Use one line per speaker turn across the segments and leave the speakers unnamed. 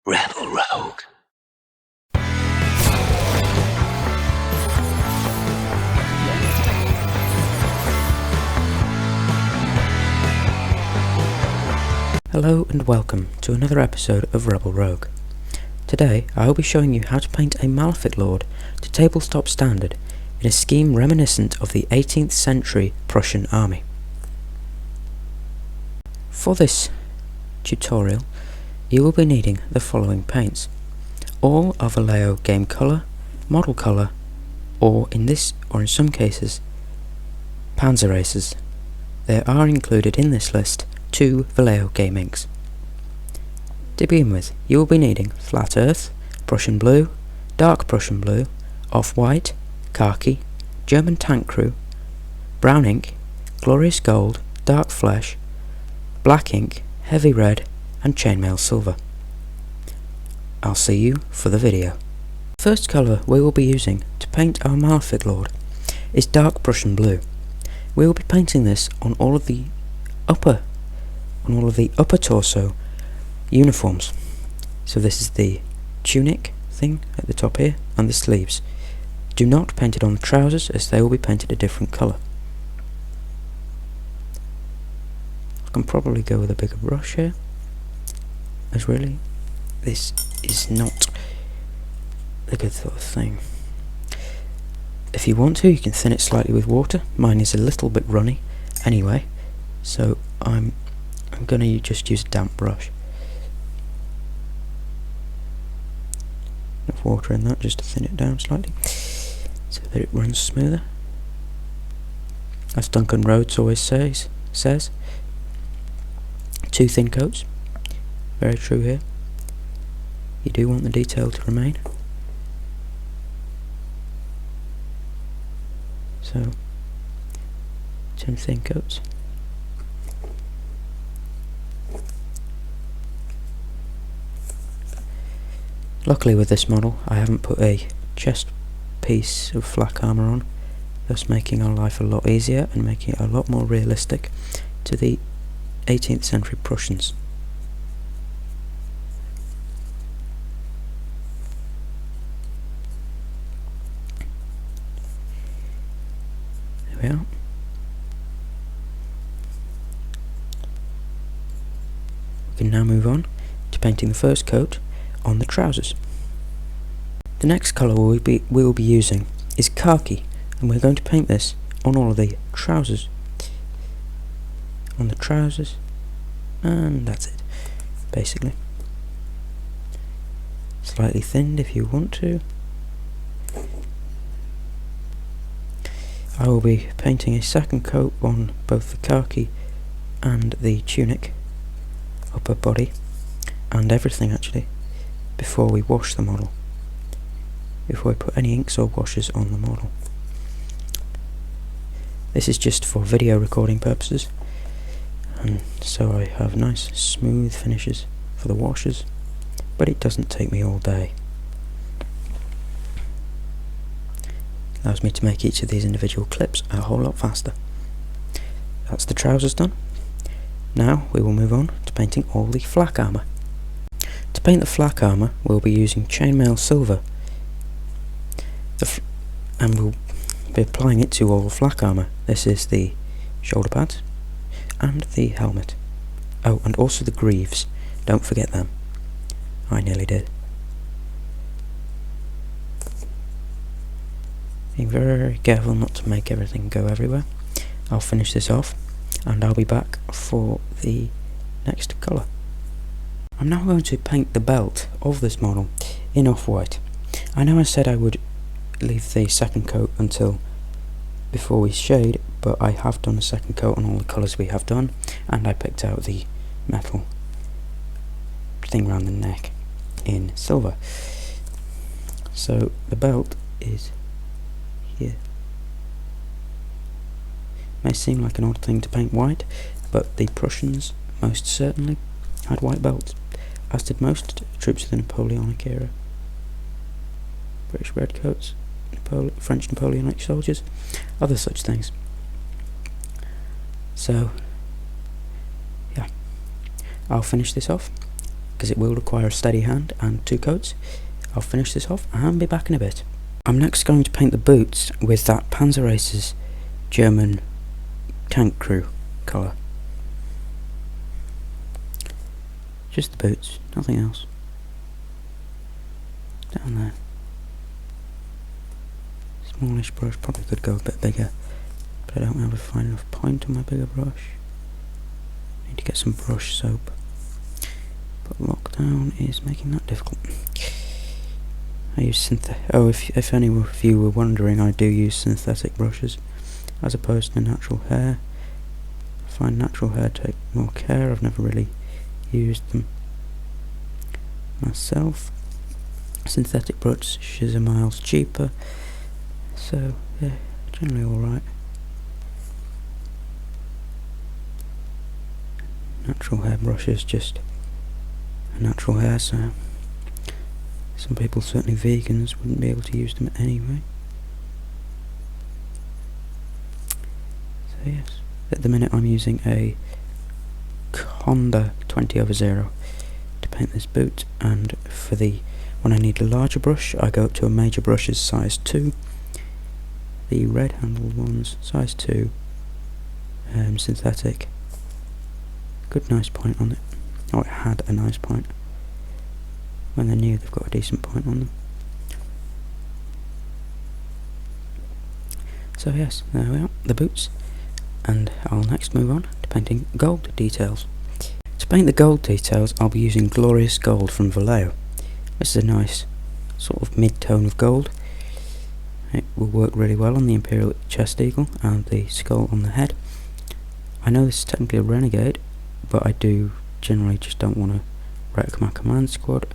Rebel Rogue.
Hello and welcome to another episode of Rebel Rogue. Today I will be showing you how to paint a Malefic Lord to tabletop standard in a scheme reminiscent of the 18th century Prussian army. For this tutorial you will be needing the following paints: all of Vallejo game colour, model colour, or in some cases Panzer Aces. There are included in this list 2 Vallejo game inks. To begin with, you will be needing Flat Earth, Prussian Blue, Dark Prussian Blue, Off-White, Khaki, German Tank Crew, Brown ink, Glorious Gold, Dark Flesh, Black ink, Heavy Red, and Chainmail Silver. I'll see you for the video. The first colour we will be using to paint our Malefic Lord is Dark Prussian Blue. We will be painting this on all of the upper torso uniforms. So this is the tunic thing at the top here and the sleeves. Do not paint it on the trousers as they will be painted a different colour. I can probably go with a bigger brush here, as really this is not a good sort of thing. If you want to, you can thin it slightly with water. Mine is a little bit runny anyway, so I'm going to just use a damp brush. Enough water in that just to thin it down slightly so that it runs smoother. As Duncan Rhodes always says, 2 thin coats. Very true here. You do want the detail to remain. So 2 thin coats. Luckily with this model I haven't put a chest piece of flak armour on, thus making our life a lot easier and making it a lot more realistic to the 18th century Prussians. There we are. We can now move on to painting the first coat on the trousers. The next colour we will be using is Khaki, and we're going to paint this on all of the trousers. On the trousers, and that's it, basically. Slightly thinned if you want to. I will be painting a second coat on both the khaki and the tunic, upper body, and everything actually, before we wash the model, before we put any inks or washes on the model. This is just for video recording purposes, and so I have nice smooth finishes for the washes, but it doesn't take me all day. Allows me to make each of these individual clips a whole lot faster. That's the trousers done. Now we will move on to painting all the flak armour. To paint the flak armour we'll be using Chainmail Silver, and we'll be applying it to all the flak armour. This is the shoulder pads and the helmet. Oh, and also the greaves, don't forget them. I nearly did. Being very careful not to make everything go everywhere. I'll finish this off and I'll be back for the next colour. I'm now going to paint the belt of this model in Off-White. I know I said I would leave the second coat until before we shade, but I have done a second coat on all the colours we have done, and I picked out the metal thing around the neck in silver. So the belt is here. May seem like an odd thing to paint white, but the Prussians most certainly had white belts, as did most troops of the Napoleonic era. British redcoats, French Napoleonic soldiers, other such things. So, yeah, I'll finish this off, because it will require a steady hand and 2 coats. I'll finish this off and be back in a bit. I'm next going to paint the boots with that Panzer Race's German tank crew colour. Just the boots, nothing else. Down there. Smallish brush, probably could go a bit bigger, but I don't have a fine enough point on my bigger brush. Need to get some brush soap, but lockdown is making that difficult. I use if any of you were wondering, I do use synthetic brushes as opposed to natural hair. I find natural hair take more care. I've never really used them myself. Synthetic brushes are miles cheaper, so yeah, generally alright. Natural hair brushes just a natural hair, so some people, certainly vegans, wouldn't be able to use them anyway. So yes, at the minute I'm using a Honda 20/0 to paint this boot, and for when I need a larger brush, I go up to a major brush's size 2. The red handled ones, size 2, synthetic. Good nice point on it. Oh, it had a nice point. When they're new, they've got a decent point on them. So yes, there we are, the boots. And I'll next move on to painting gold details. To paint the gold details, I'll be using Glorious Gold from Vallejo. This is a nice sort of mid-tone of gold. It will work really well on the Imperial chest eagle and the skull on the head. I know this is technically a renegade, but I do generally just don't want to wreck my command squad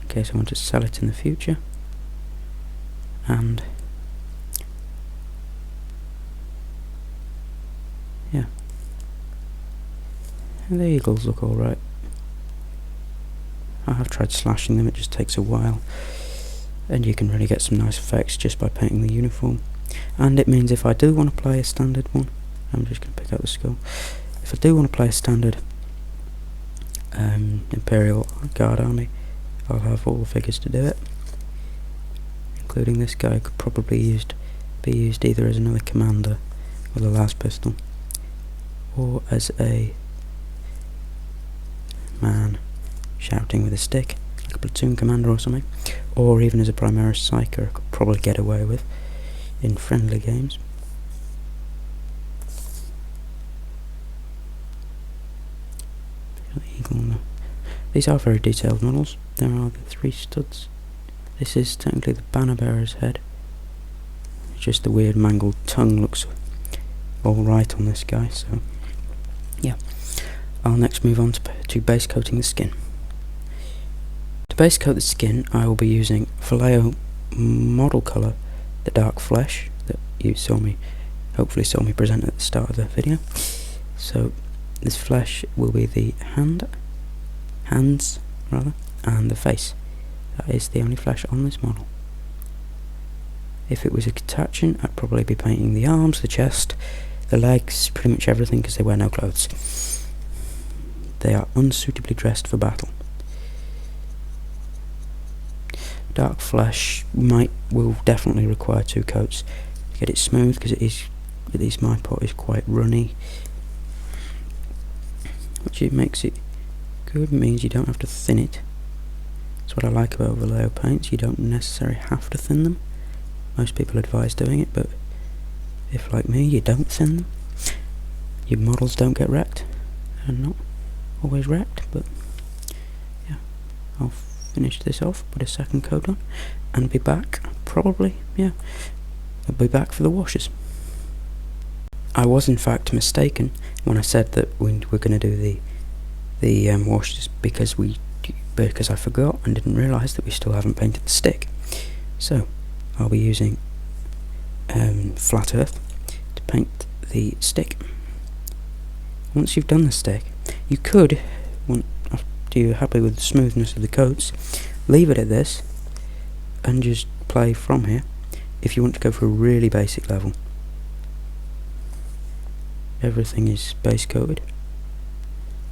in case I want to sell it in the future. And yeah, and the eagles look alright. I have tried slashing them, it just takes a while, and you can really get some nice effects just by painting the uniform. And it means if I do want to play a standard one, I'm just going to pick out the skull. If I do want to play a standard Imperial Guard army, I'll have all the figures to do it, including this guy. Could probably be used either as another commander with a las pistol, or as a man shouting with a stick, like a platoon commander or something, or even as a Primaris Psyker. I could probably get away with in friendly games. These are very detailed models. There are the 3 studs. This is technically the banner bearer's head. Just the weird mangled tongue looks alright on this guy, so yeah. I'll next move on to base coating the skin. To base coat the skin, I will be using Vallejo model colour, the dark flesh that you hopefully saw me present at the start of the video. So this flesh will be the hands and the face. That is the only flesh on this model. If it was a Katachan, I'd probably be painting the arms, the chest, the legs, pretty much everything, because they wear no clothes. They are unsuitably dressed for battle. Dark flesh will definitely require 2 coats to get it smooth, because it is, at least my pot is quite runny, which it makes it good. Means you don't have to thin it. That's what I like about Vallejo paints. You don't necessarily have to thin them. Most people advise doing it, but if, like me, you don't thin them, your models don't get wrecked. And not always wrecked, but yeah. I'll finish this off, put a second coat on, and be back, probably, yeah. I'll be back for the washes. I was in fact mistaken when I said that we were going to do the washes, because I forgot and didn't realise that we still haven't painted the stick. So I'll be using Flat Earth to paint the stick. Once you've done the stick, you could, after you're happy with the smoothness of the coats, leave it at this and just play from here if you want to go for a really basic level. Everything is base coated,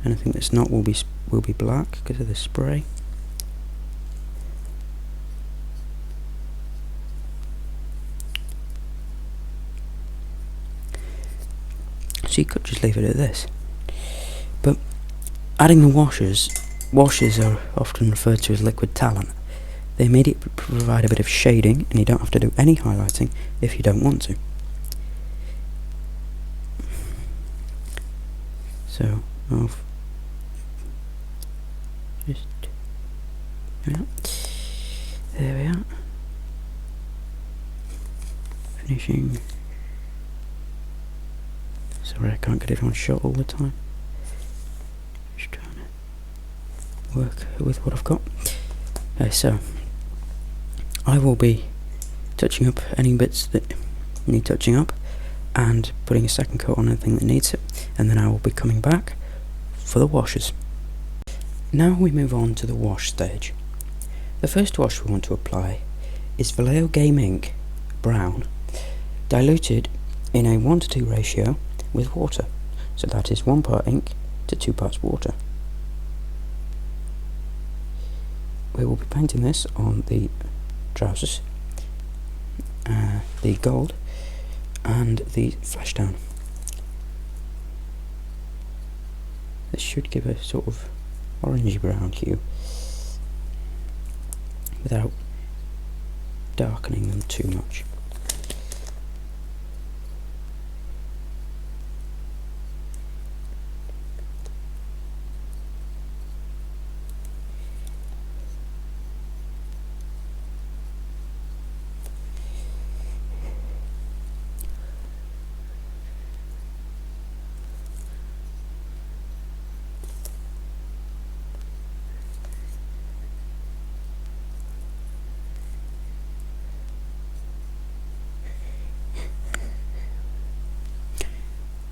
Anything that's not will be black because of the spray. So you could just leave it at this. But adding the washes are often referred to as liquid talent. They immediately provide a bit of shading, and you don't have to do any highlighting if you don't want to. So I'll just there we are. Finishing. Sorry, I can't get it on shot all the time. Just trying to work with what I've got. So I will be touching up any bits that need touching up and putting a second coat on anything that needs it, and then I will be coming back for the washes. Now we move on to the wash stage. The first wash we want to apply is Vallejo Game Ink Brown, diluted in a 1:2 ratio with water, so that is 1 part ink to 2 parts water. We will be painting this on the trousers, the gold, and the flashdown. This should give a sort of orangey brown hue without darkening them too much.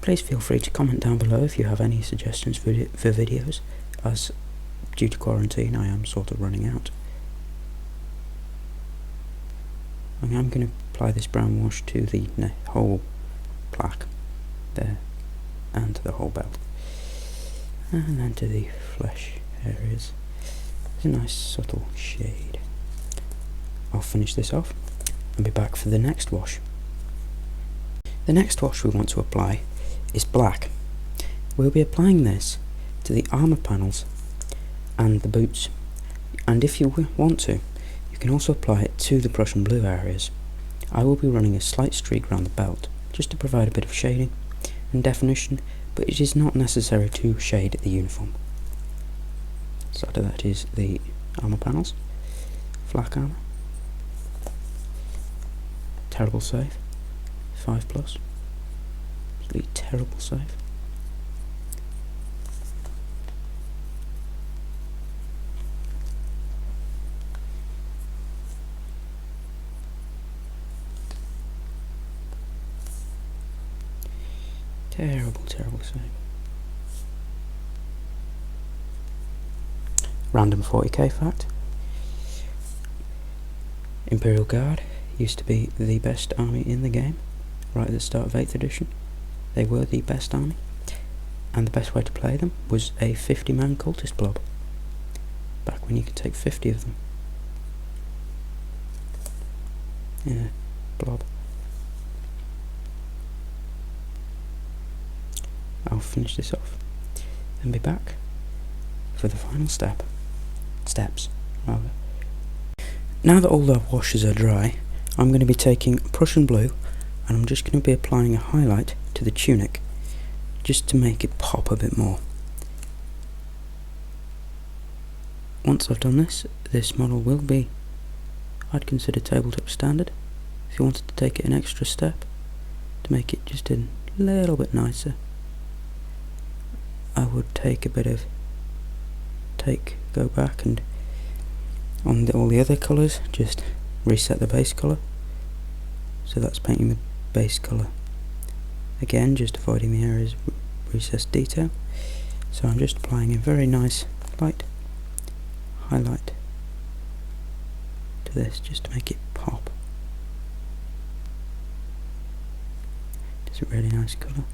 Please feel free to comment down below if you have any suggestions for videos, as due to quarantine I am sort of running out. I am going to apply this brown wash to the whole plaque there, and to the whole belt, and then to the flesh areas. It's a nice subtle shade. I'll finish this off and be back for the next wash. The next wash we want to apply is black. We'll be applying this to the armour panels and the boots, and if you want to, you can also apply it to the Prussian blue areas. I will be running a slight streak around the belt, just to provide a bit of shading and definition, but it is not necessary to shade the uniform. So that is the armour panels, flak armour, terrible save, 5+. Terrible save. Terrible save. Random 40k fact. Imperial Guard used to be the best army in the game, right at the start of 8th edition. They were the best army, and the best way to play them was a 50-man cultist blob, back when you could take 50 of them in a blob. I'll finish this off and be back for the final steps. Now that all the washes are dry, I'm going to be taking Prussian blue, and I'm just going to be applying a highlight to the tunic, just to make it pop a bit more. Once I've done this, this model will be, I'd consider, tabletop standard. If you wanted to take it an extra step to make it just a little bit nicer, I would take a bit of go back and on all the other colours, just reset the base colour. So that's painting the base colour again, just avoiding the areas of recessed detail. So I'm just applying a very nice light highlight to this, just to make it pop. It's a really nice colour,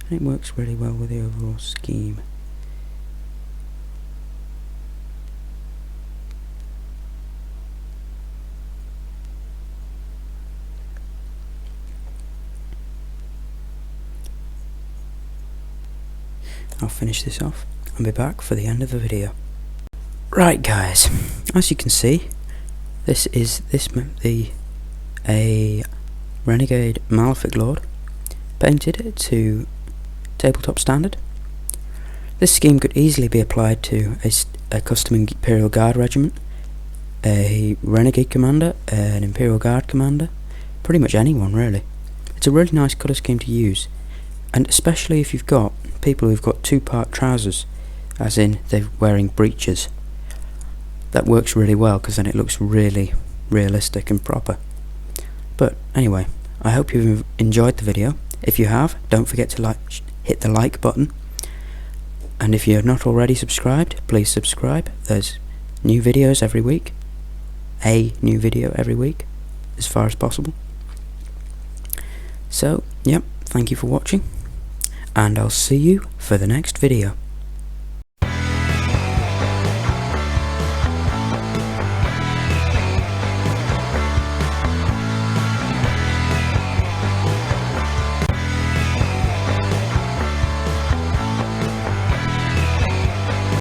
and it works really well with the overall scheme. I'll finish this off and be back for the end of the video. Right guys, as you can see, this is a Renegade Malefic Lord, painted to tabletop standard. This scheme could easily be applied to a custom Imperial Guard regiment, a Renegade commander, an Imperial Guard commander, pretty much anyone really. It's a really nice colour scheme to use, and especially if you've got people who've got two-part trousers, as in they're wearing breeches. That works really well because then it looks really realistic and proper. But anyway, I hope you've enjoyed the video. If you have, don't forget to hit the like button. And if you're not already subscribed, please subscribe. There's new videos every week. A new video every week, as far as possible. So, yep, thank you for watching. And I'll see you for the next video.